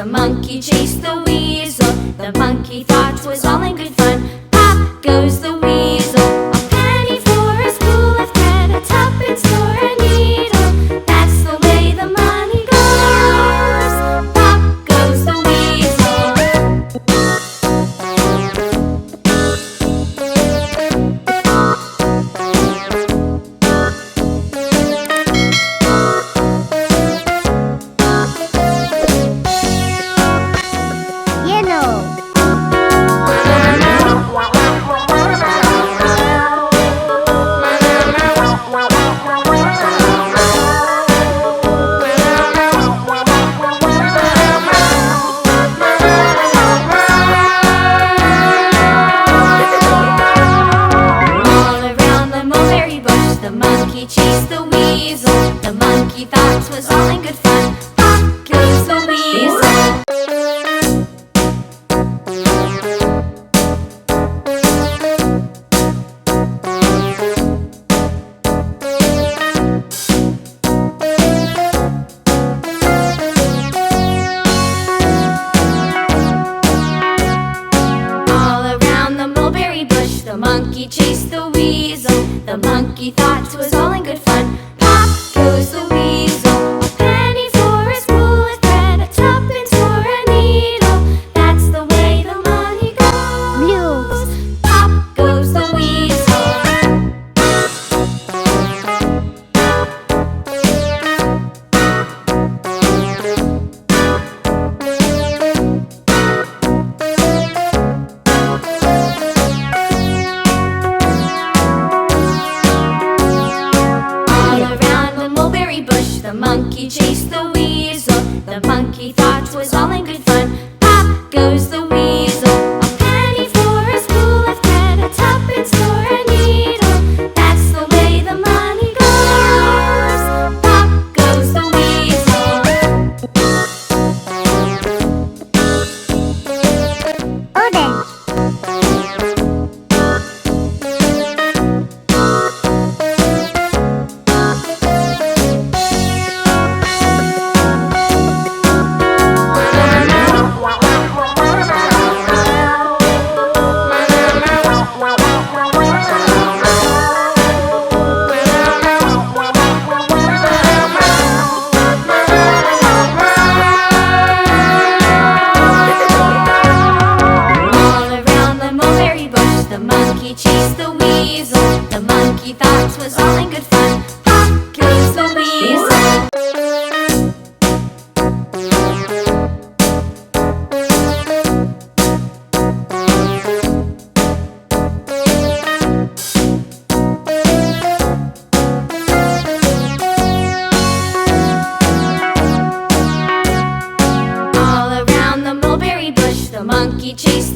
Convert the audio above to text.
monkey chased the weasel. The monkey thought 'twas all in good fun. Pop goes the weasel. A penny for a spool of thread, a tuppence for a needle. That's the way the money goes. Pop goes the weasel. The monkey chased the weasel. The monkey thought 'twas all in good fun. Pop goes the weasel. All around the mulberry bush, the monkey chased the weasel. The monkey thought 'twas all in good fun. Pop goes the weasel. A penny for a spool of thread, a tuppence for a needle. That's the way the money goes. Pop goes the weasel. The monkey chased the weasel. The monkey thought 'twas all in good fun. Pop goes the weasel. A penny for a spool of thread, a tuppence for a needle. That's the way the money goes. Pop goes the weasel. Orange. The monkey chased the weasel. The monkey thought 'twas all in good fun. Pop goes the weasel. All around the mulberry bush, the monkey chased